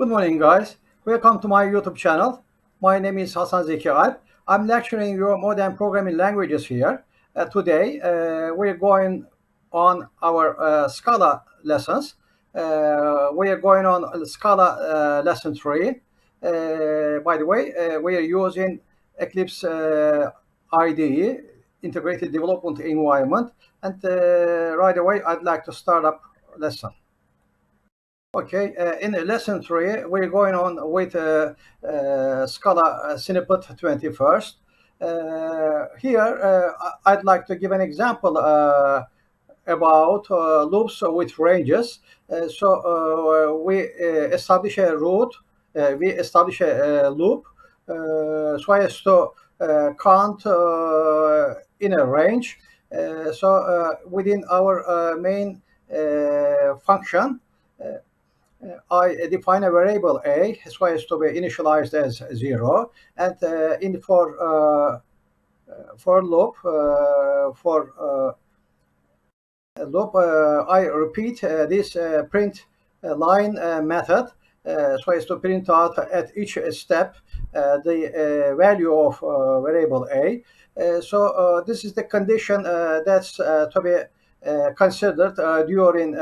Good morning, guys. Welcome to my YouTube channel. My name is Hasan Zeki Alp. I'm lecturing you modern programming languages here. Today, we're going on our Scala lessons. We are going on Scala lesson 3. By the way, we are using ECLIPSE IDE, Integrated Development Environment. And right away, I'd like to start up lesson. Okay, in lesson 3, we're going on with Scala snippet 21st. Here, I'd like to give an example about loops with ranges. We establish a root, we establish a loop so as to count in a range. Within our main function, I define a variable a so as to be initialized as 0, and in for loop I repeat this print line method so as to print out at each step the value of variable a. This is the condition that's to be considered during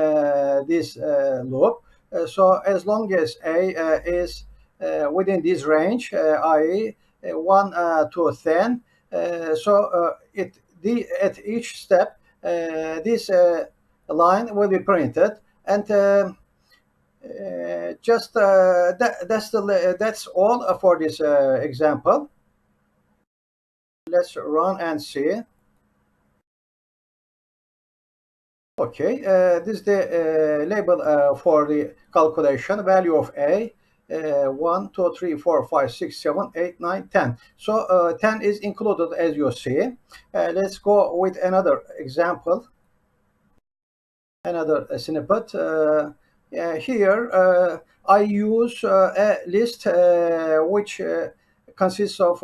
this loop. So as long as a is within this range, i.e. 1 to 10, at each step this line will be printed, and that's all for this example. Let's run and see. Okay, this is the label for the calculation. Value of a 1, 2, 3, 4, 5, 6, 7, 8, 9, 10. So 10 is included, as you see. Let's go with another example, another snippet. Here I use a list which consists of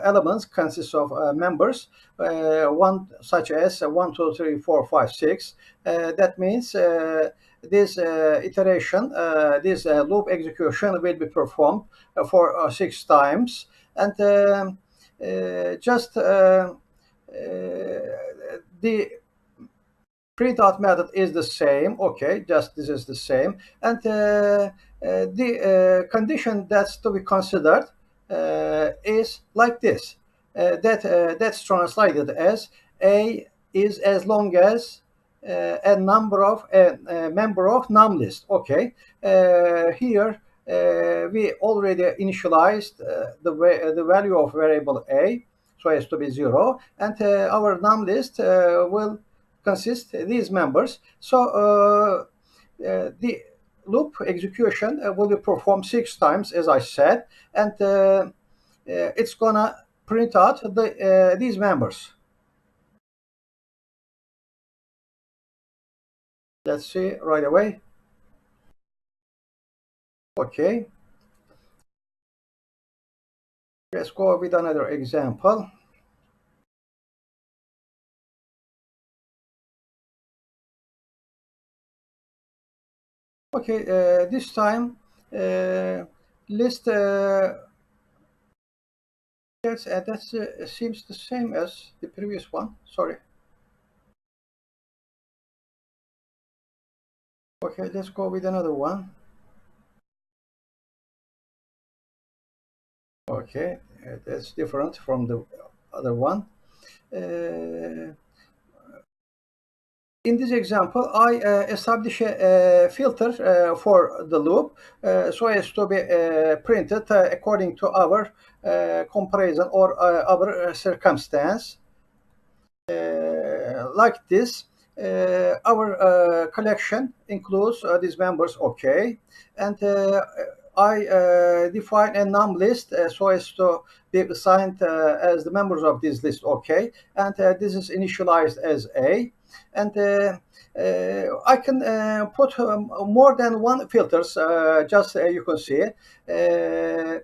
elements, consists of members, one such as 1, 2, 3, 4, 5, 6. That means this iteration, this loop execution will be performed for 6 times, and the printout method is the same. Okay, just this is the same, and the condition that's to be considered is like this. That's translated as a is as long as a member of num list. Okay, here we already initialized the value of variable a so as to be 0, and our num list will consist these members. So the loop execution will be performed 6 times, as I said, and it's gonna print out these members. Let's see right away. Okay, let's go with another example. Okay, this time list that seems the same as the previous one. Sorry. Okay, let's go with another one. Okay, that's different from the other one. In this example, I establish a filter for the loop so as to be printed according to our comparison or our circumstance. Like this, our collection includes these members. Okay, and I define a num list so as to be assigned as the members of this list. Okay, and this is initialized as a, and I can put more than one filters, just you can see, and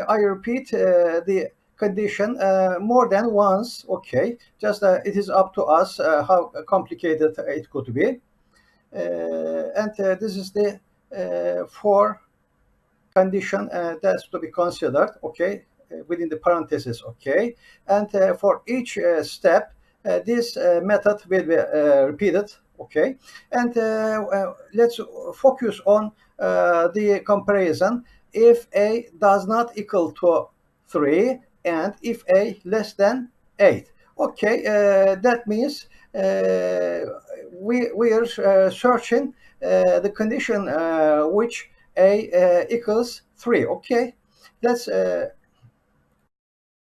I repeat the condition more than once. Okay, just it is up to us how complicated it could be, and this is the for condition that's to be considered, okay, within the parentheses, okay. And for each step, this method will be repeated, okay. And let's focus on the comparison if a does not equal to 3 and if a less than 8. Okay, that means we are searching the condition which a equals 3. Okay, let's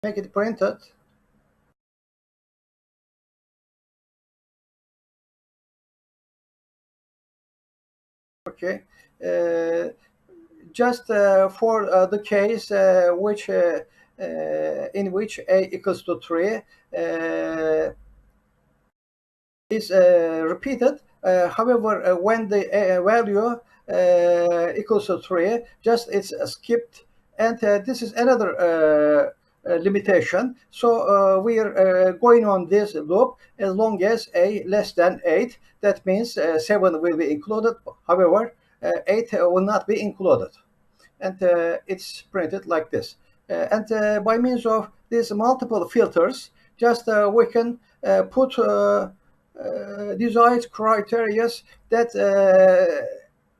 make it printed. Okay, uh, just for the case in which a equals to 3 is repeated. However, when the value equals to 3, just it's skipped. And this is another limitation. So we are going on this loop as long as a less than 8. That means 7 will be included. However, 8 will not be included. And it's printed like this. And by means of these multiple filters, just we can put desired criteria that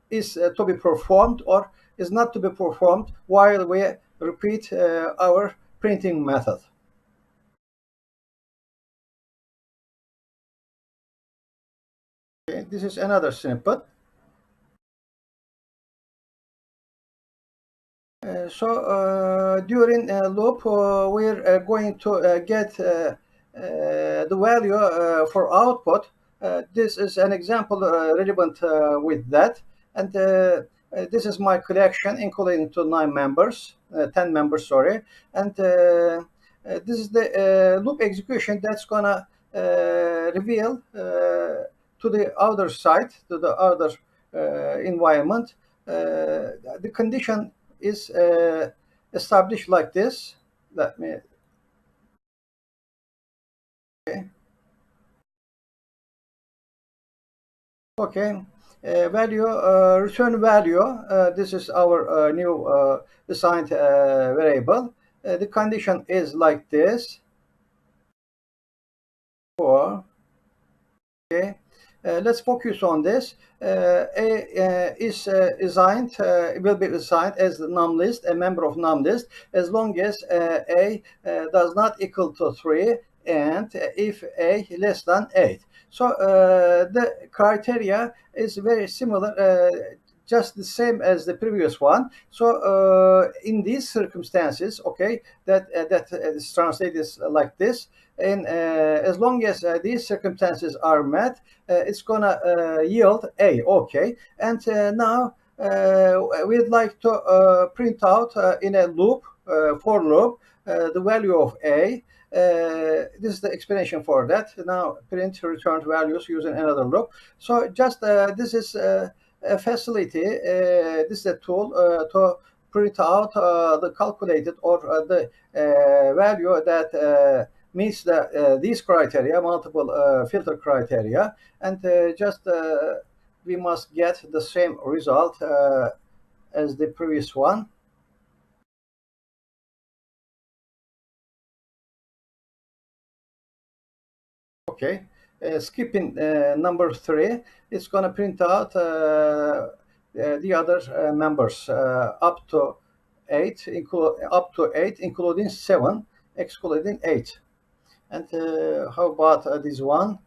is to be performed or is not to be performed while we repeat our printing method. Okay, this is another snippet. So during loop, we're going to get the value for output. This is an example relevant with that. And this is my collection, including to 9 members, 10 members, sorry. And this is the loop execution that's gonna reveal to the other side, to the other environment. The condition is established like this. Let me. Okay. Okay. Value, return value. This is our new assigned variable. The condition is like this. For okay. Let's focus on this. A is assigned, will be assigned as the num list, a member of num list, as long as a does not equal to 3 and if a less than 8. So the criteria is very similar, just the same as the previous one. So in these circumstances, okay, that is translated like this. And as long as these circumstances are met, it's gonna yield A. Okay, and now we'd like to print out in a loop, for loop, the value of A. This is the explanation for that. Now print returned values using another loop. So just this is a facility. This is a tool to print out the calculated or the value that meets these criteria, multiple filter criteria, and just we must get the same result as the previous one. Okay, skipping number 3, it's going to print out the other members up to 8, including 7, excluding 8. And how about this one?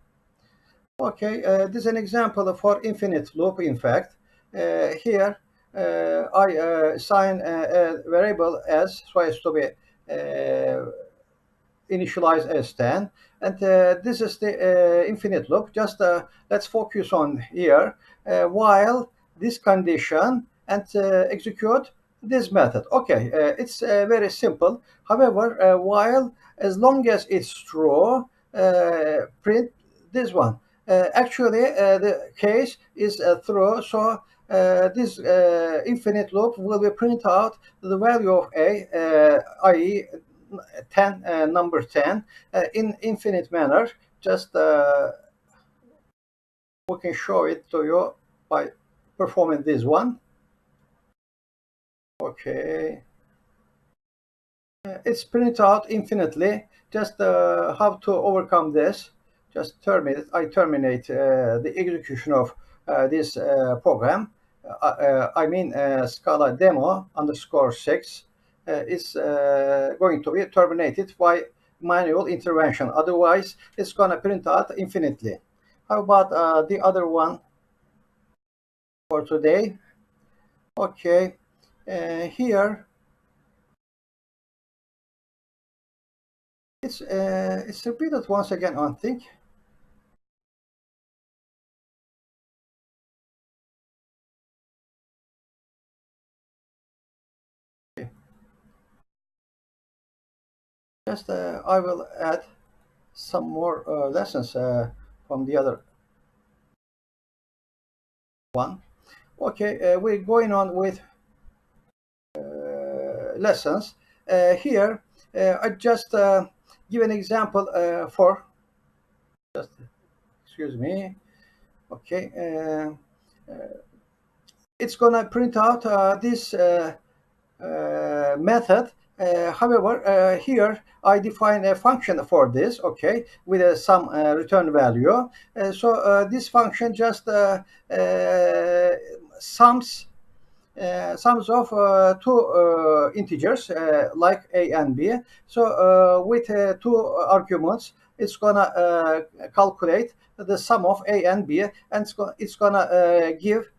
Okay, this is an example for infinite loop. In fact, here I assign a variable as so as to be initialized as 10, and this is the infinite loop. Just let's focus on here while this condition and execute this method. Okay, it's very simple. However, while as long as it's true, print this one. Actually, the case is true, so this infinite loop will be print out the value of a, i.e., 10, number 10, in infinite manner. Just we can show it to you by performing this one. Okay. It's printed out infinitely. Just how to overcome this? Just terminate. I terminate the execution of this program. I mean Scala demo underscore 6 is going to be terminated by manual intervention. Otherwise, it's going to print out infinitely. How about the other one for today? Okay, here it's repeated once again. I think. Just I will add some more lessons from the other one. Okay, we're going on with lessons. Here, I just give an example for, just excuse me. Okay, it's gonna print out this method. However, here I define a function for this, okay, with some return value. So this function just sums sums of two integers like a and b. So with two arguments, it's gonna calculate the sum of a and b, and it's gonna give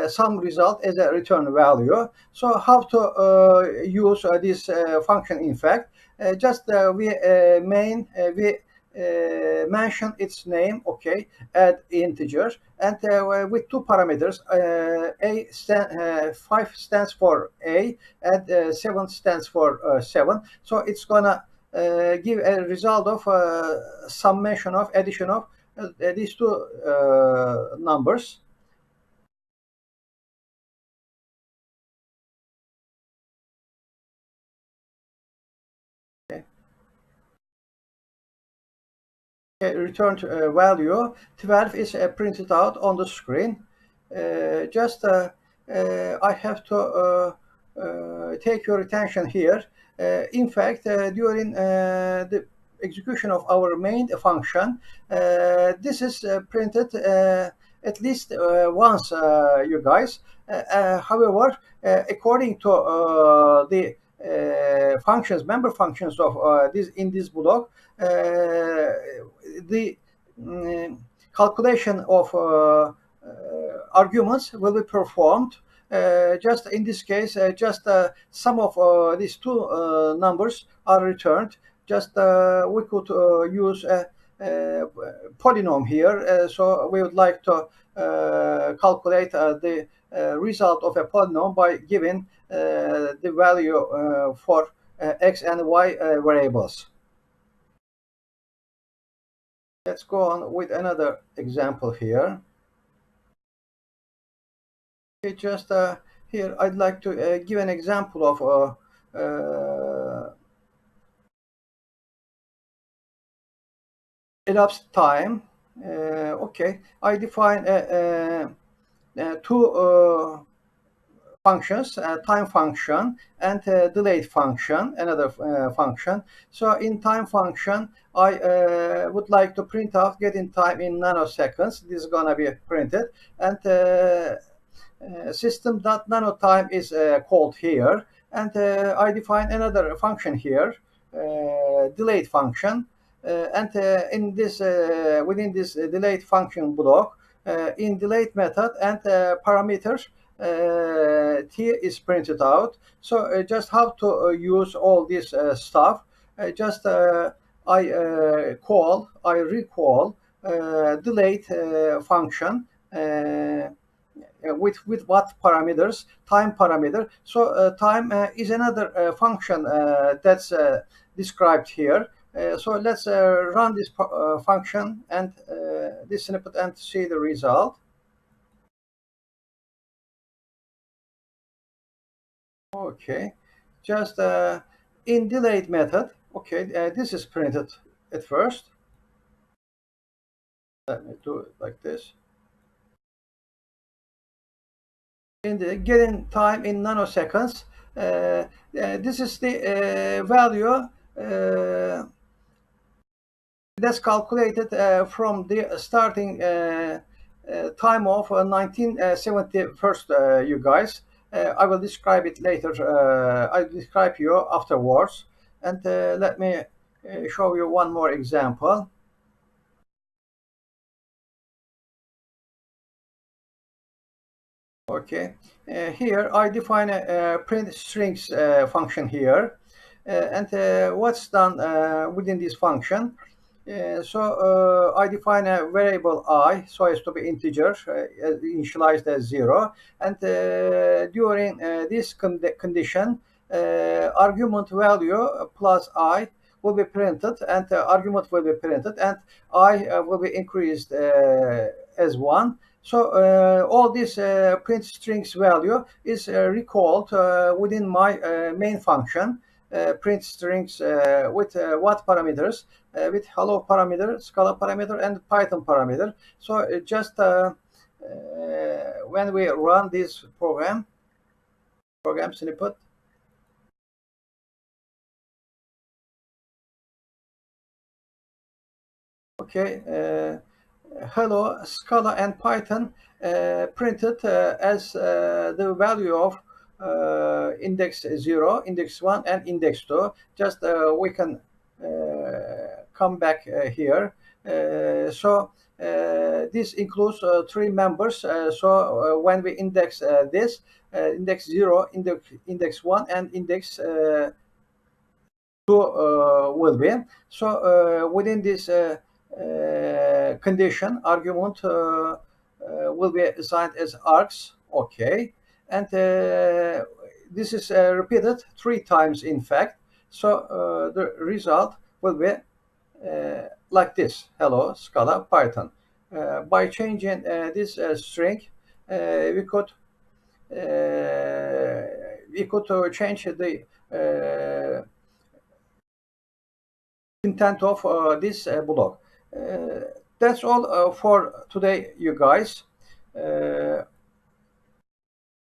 some result as a return value. So how to use this function? In fact, just we mention its name, okay, add integer, and with two parameters, 5 stands for a, and 7 stands for 7. So it's gonna give a result of summation of addition of these two numbers. Okay. Returned value 12 is printed out on the screen. Just I have to take your attention here. In fact, during the execution of our main function, this is printed at least once, you guys. However, according to the functions, member functions of this in this block, the calculation of arguments will be performed. Just in this case, just some of these two numbers are returned. Just we could use a polynomial here. So we would like to calculate the result of a polynomial by giving the value for x and y variables. Let's go on with another example here. Okay, just here I'd like to give an example of elapsed time. Okay, I define two functions, time function and delayed function, another function. So in time function, I would like to print out getting time in nanoseconds. This is gonna be printed, and system.nanotime is called here, and I define another function here, delayed function, and in this within this delayed function block, in delayed method and parameters, t is printed out. So just how to use all this stuff? Just I recall delayed function. With what parameters? Time parameter. So time is another function that's described here. So let's run this function and this snippet and see the result. Okay, just in delayed method. Okay, this is printed at first. Let me do it like this. In the getting time in nanoseconds, This is the value that's calculated from the starting time of 1971, you guys. I will describe it later. I'll describe you afterwards. And let me show you one more example. Okay, here I define a print strings function here, and what's done within this function. I define a variable I so as to be integer, initialized as 0, and during this condition, argument value plus I will be printed, and argument will be printed, and I will be increased as 1. So all this print strings value is recalled within my main function, print strings with what parameters? With hello parameter, Scala parameter, and Python parameter. So just when we run this program snippet, okay, hello Scala and Python printed as the value of index 0, index 1, and index 2. Just we can come back here. This includes 3 members. When we index this, index 0, index 1, and index 2 will be. Within this condition, argument will be assigned as args. Okay, and this is repeated 3 times, in fact. The result will be like this: hello Scala Python. By changing this string, we could change the intent of this block. That's all for today, you guys.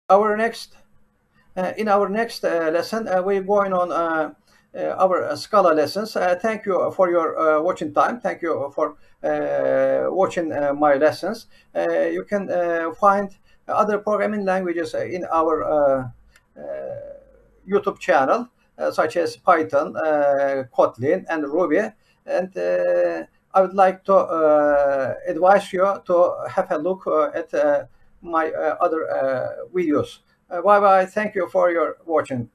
Our next In our next lesson, we're going on our Scala lessons. Thank you for your watching time. Thank you for watching my lessons. You can find other programming languages in our YouTube channel, such as Python, Kotlin, and Ruby. And I would like to advise you to have a look at my other videos. Bye bye. Thank you for your watching.